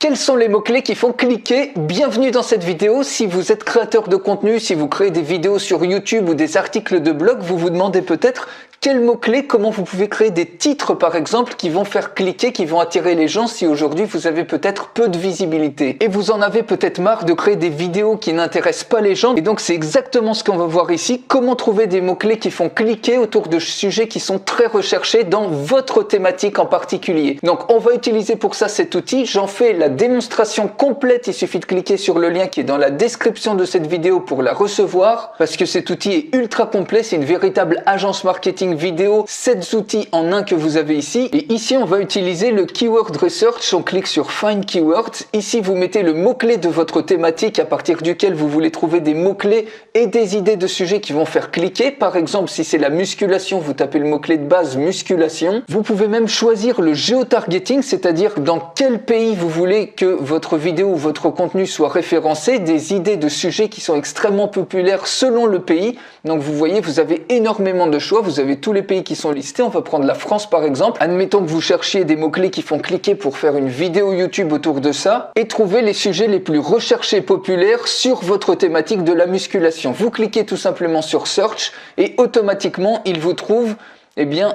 Quels sont les mots-clés qui font cliquer? Bienvenue dans cette vidéo. Si vous êtes créateur de contenu, si vous créez des vidéos sur YouTube ou des articles de blog, vous vous demandez peut-être quels mots-clés, comment vous pouvez créer des titres par exemple qui vont faire cliquer, qui vont attirer les gens si aujourd'hui vous avez peut-être peu de visibilité. Et vous en avez peut-être marre de créer des vidéos qui n'intéressent pas les gens. Et donc c'est exactement ce qu'on va voir ici. Comment trouver des mots-clés qui font cliquer autour de sujets qui sont très recherchés dans votre thématique en particulier. Donc on va utiliser pour ça cet outil. J'en fais la démonstration complète. Il suffit de cliquer sur le lien qui est dans la description de cette vidéo pour la recevoir. Parce que cet outil est ultra complet. C'est une véritable agence marketing vidéo, 7 outils en un que vous avez ici. Et ici, on va utiliser le Keyword Research. On clique sur Find Keywords. Ici, vous mettez le mot-clé de votre thématique à partir duquel vous voulez trouver des mots-clés et des idées de sujets qui vont faire cliquer. Par exemple, si c'est la musculation, vous tapez le mot-clé de base musculation. Vous pouvez même choisir le géotargeting, c'est-à-dire dans quel pays vous voulez que votre vidéo ou votre contenu soit référencé, des idées de sujets qui sont extrêmement populaires selon le pays. Donc vous voyez, vous avez énormément de choix. Vous avez tous les pays qui sont listés. On va prendre la France par exemple. Admettons que vous cherchiez des mots-clés qui font cliquer pour faire une vidéo YouTube autour de ça et trouver les sujets les plus recherchés populaires sur votre thématique de la musculation. Vous cliquez tout simplement sur Search et automatiquement il vous trouve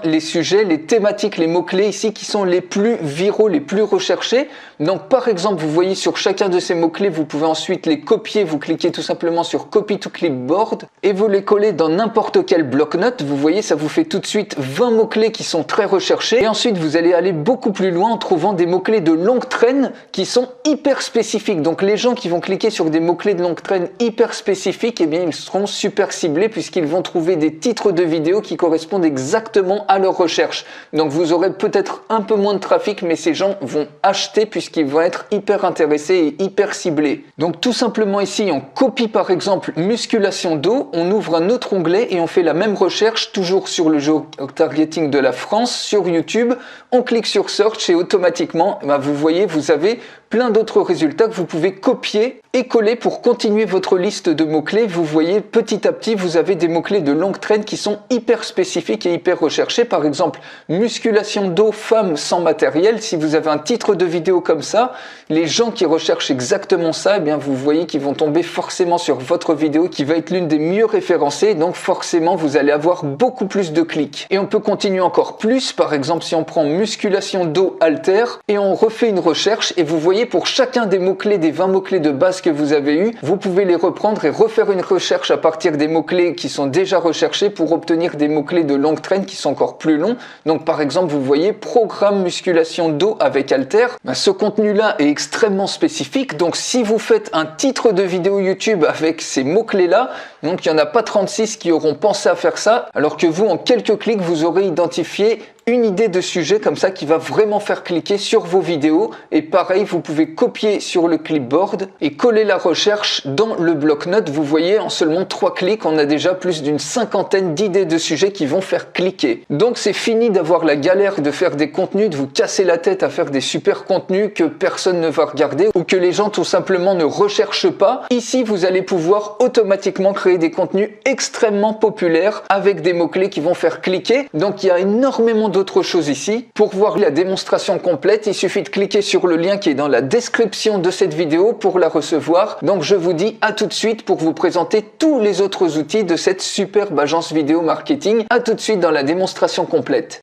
les sujets, les thématiques, les mots-clés ici qui sont les plus viraux, les plus recherchés. Donc par exemple, vous voyez sur chacun de ces mots-clés, vous pouvez ensuite les copier. Vous cliquez tout simplement sur Copy to Clipboard et vous les collez dans n'importe quel bloc-notes. Vous voyez, ça vous fait tout de suite 20 mots-clés qui sont très recherchés. Et ensuite, vous allez aller beaucoup plus loin en trouvant des mots-clés de longue traîne qui sont hyper spécifiques. Donc les gens qui vont cliquer sur des mots-clés de longue traîne hyper spécifiques, ils seront super ciblés puisqu'ils vont trouver des titres de vidéos qui correspondent exactement à leur recherche. Donc vous aurez peut-être un peu moins de trafic, mais ces gens vont acheter puisqu'ils vont être hyper intéressés et hyper ciblés. Donc tout simplement ici, on copie par exemple musculation dos, on ouvre un autre onglet et on fait la même recherche, toujours sur le géotargeting de la France, sur YouTube. On clique sur Search et automatiquement, vous voyez, vous avez plein d'autres résultats que vous pouvez copier et coller pour continuer votre liste de mots-clés. Vous voyez, petit à petit, vous avez des mots-clés de longue traîne qui sont hyper spécifiques et hyper recherchés. Par exemple, musculation dos, femme sans matériel. Si vous avez un titre de vidéo comme ça, les gens qui recherchent exactement ça, vous voyez qu'ils vont tomber forcément sur votre vidéo qui va être l'une des mieux référencées. Donc forcément, vous allez avoir beaucoup plus de clics. Et on peut continuer encore plus. Par exemple, si on prend musculation dos halter et on refait une recherche et vous voyez pour chacun des mots-clés, des 20 mots-clés de base que vous avez eu, vous pouvez les reprendre et refaire une recherche à partir des mots-clés qui sont déjà recherchés pour obtenir des mots-clés de longue traîne qui sont encore plus longs. Donc par exemple, vous voyez programme musculation dos avec halter. Ce contenu-là est extrêmement spécifique. Donc si vous faites un titre de vidéo YouTube avec ces mots-clés-là, donc il n'y en a pas 36 qui auront pensé à faire ça, alors que vous, en quelques clics, vous aurez identifié une idée de sujet comme ça qui va vraiment faire cliquer sur vos vidéos. Et pareil, vous pouvez copier sur le clipboard et coller la recherche dans le bloc-notes. Vous voyez, en seulement 3 clics, on a déjà plus d'une cinquantaine d'idées de sujets qui vont faire cliquer. Donc c'est fini d'avoir la galère de faire des contenus, de vous casser la tête à faire des super contenus que personne ne va regarder ou que les gens tout simplement ne recherchent pas. Ici, vous allez pouvoir automatiquement créer des contenus extrêmement populaires avec des mots-clés qui vont faire cliquer. Donc il y a énormément d'autres choses ici. Pour voir la démonstration complète, il suffit de cliquer sur le lien qui est dans la description de cette vidéo pour la recevoir. Donc je vous dis à tout de suite pour vous présenter tous les autres outils de cette superbe agence vidéo marketing. À tout de suite dans la démonstration complète.